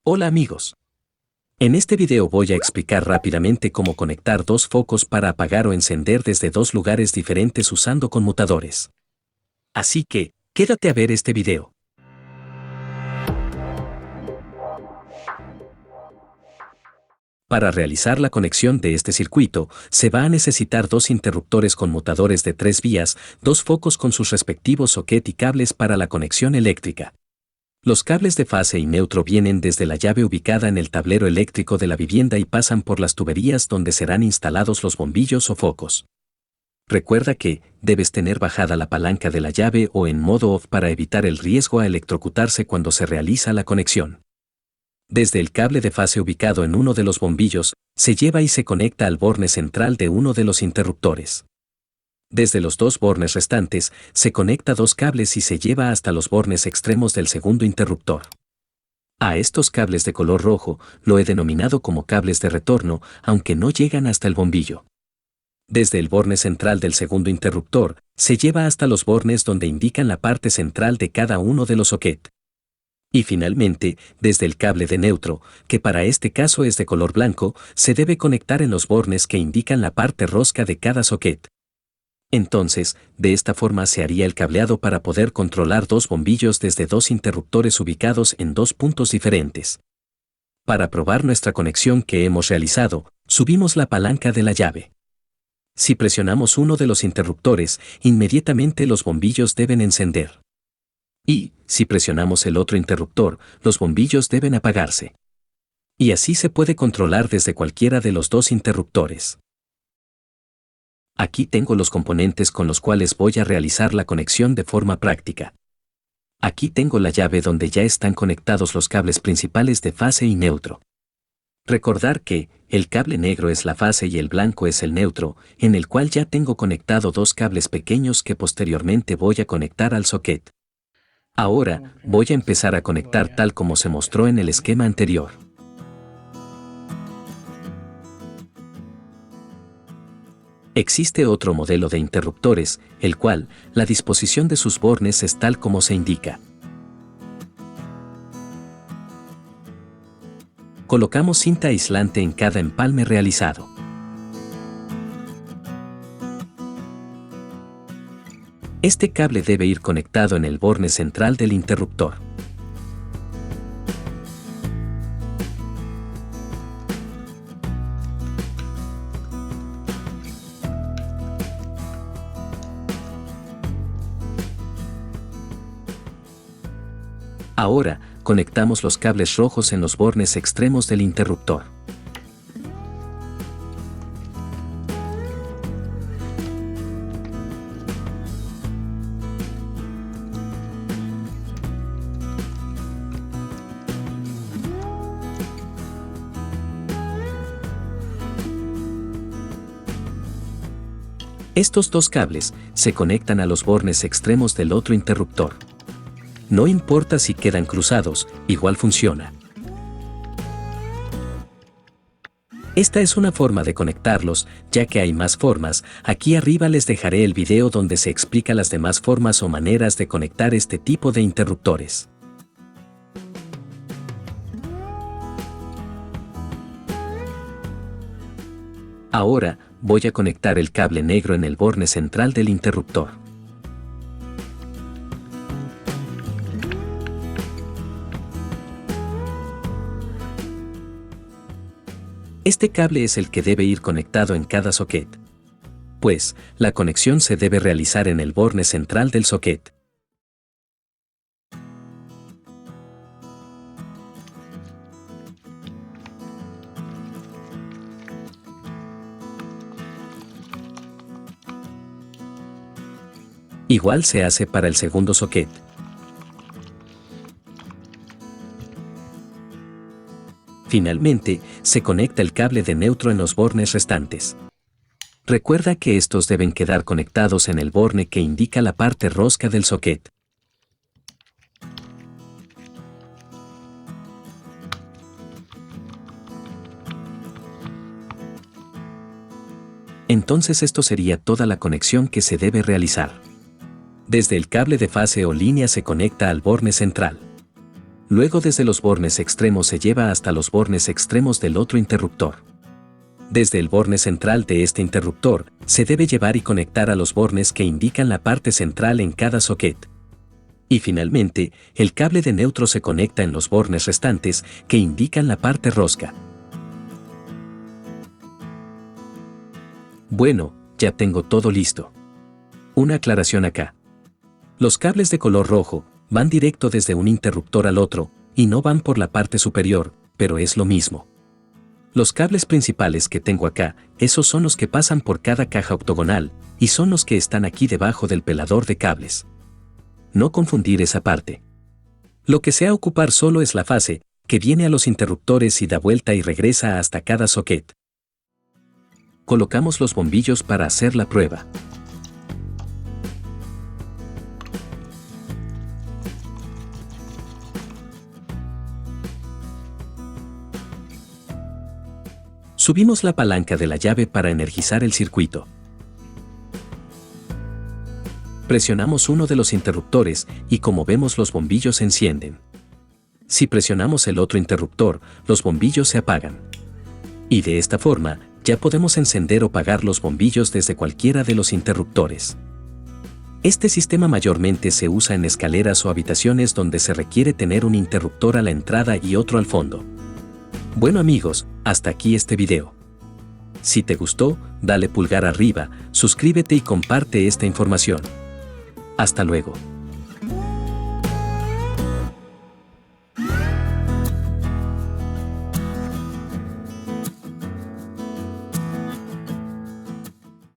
Hola amigos. En este video voy a explicar rápidamente cómo conectar dos focos para apagar o encender desde dos lugares diferentes usando conmutadores. Así que, quédate a ver este video. Para realizar la conexión de este circuito, se va a necesitar dos interruptores conmutadores de 3 vías, dos focos con sus respectivos socket y cables para la conexión eléctrica. Los cables de fase y neutro vienen desde la llave ubicada en el tablero eléctrico de la vivienda y pasan por las tuberías donde serán instalados los bombillos o focos. Recuerda que debes tener bajada la palanca de la llave o en modo off para evitar el riesgo a electrocutarse cuando se realiza la conexión. Desde el cable de fase ubicado en uno de los bombillos, se lleva y se conecta al borne central de uno de los interruptores. Desde los dos bornes restantes, se conecta dos cables y se lleva hasta los bornes extremos del segundo interruptor. A estos cables de color rojo lo he denominado como cables de retorno, aunque no llegan hasta el bombillo. Desde el borne central del segundo interruptor, se lleva hasta los bornes donde indican la parte central de cada uno de los socket. Y finalmente, desde el cable de neutro, que para este caso es de color blanco, se debe conectar en los bornes que indican la parte rosca de cada socket. Entonces, de esta forma se haría el cableado para poder controlar dos bombillos desde dos interruptores ubicados en dos puntos diferentes. Para probar nuestra conexión que hemos realizado, subimos la palanca de la llave. Si presionamos uno de los interruptores, inmediatamente los bombillos deben encender. Y, si presionamos el otro interruptor, los bombillos deben apagarse. Y así se puede controlar desde cualquiera de los dos interruptores. Aquí tengo los componentes con los cuales voy a realizar la conexión de forma práctica. Aquí tengo la llave donde ya están conectados los cables principales de fase y neutro. Recordar que el cable negro es la fase y el blanco es el neutro, en el cual ya tengo conectado dos cables pequeños que posteriormente voy a conectar al socket. Ahora, voy a empezar a conectar tal como se mostró en el esquema anterior. Existe otro modelo de interruptores, el cual, la disposición de sus bornes es tal como se indica. Colocamos cinta aislante en cada empalme realizado. Este cable debe ir conectado en el borne central del interruptor. Ahora, conectamos los cables rojos en los bornes extremos del interruptor. Estos dos cables se conectan a los bornes extremos del otro interruptor. No importa si quedan cruzados, igual funciona. Esta es una forma de conectarlos, ya que hay más formas. Aquí arriba les dejaré el video donde se explica las demás formas o maneras de conectar este tipo de interruptores. Ahora, voy a conectar el cable negro en el borne central del interruptor. Este cable es el que debe ir conectado en cada socket. Pues, la conexión se debe realizar en el borne central del socket. Igual se hace para el segundo socket. Finalmente, se conecta el cable de neutro en los bornes restantes. Recuerda que estos deben quedar conectados en el borne que indica la parte rosca del socket. Entonces esto sería toda la conexión que se debe realizar. Desde el cable de fase o línea se conecta al borne central. Luego desde los bornes extremos se lleva hasta los bornes extremos del otro interruptor. Desde el borne central de este interruptor, se debe llevar y conectar a los bornes que indican la parte central en cada socket. Y finalmente, el cable de neutro se conecta en los bornes restantes que indican la parte rosca. Bueno, ya tengo todo listo. Una aclaración acá. Los cables de color rojo van directo desde un interruptor al otro y no van por la parte superior, pero es lo mismo. Los cables principales que tengo acá, esos son los que pasan por cada caja octogonal y son los que están aquí debajo del pelador de cables. No confundir esa parte. Lo que se ha a ocupar solo es la fase que viene a los interruptores y da vuelta y regresa hasta cada socket. Colocamos los bombillos para hacer la prueba. Subimos la palanca de la llave para energizar el circuito. Presionamos uno de los interruptores y como vemos los bombillos se encienden. Si presionamos el otro interruptor, los bombillos se apagan. Y de esta forma, ya podemos encender o apagar los bombillos desde cualquiera de los interruptores. Este sistema mayormente se usa en escaleras o habitaciones donde se requiere tener un interruptor a la entrada y otro al fondo. Bueno amigos, hasta aquí este video. Si te gustó, dale pulgar arriba, suscríbete y comparte esta información. Hasta luego.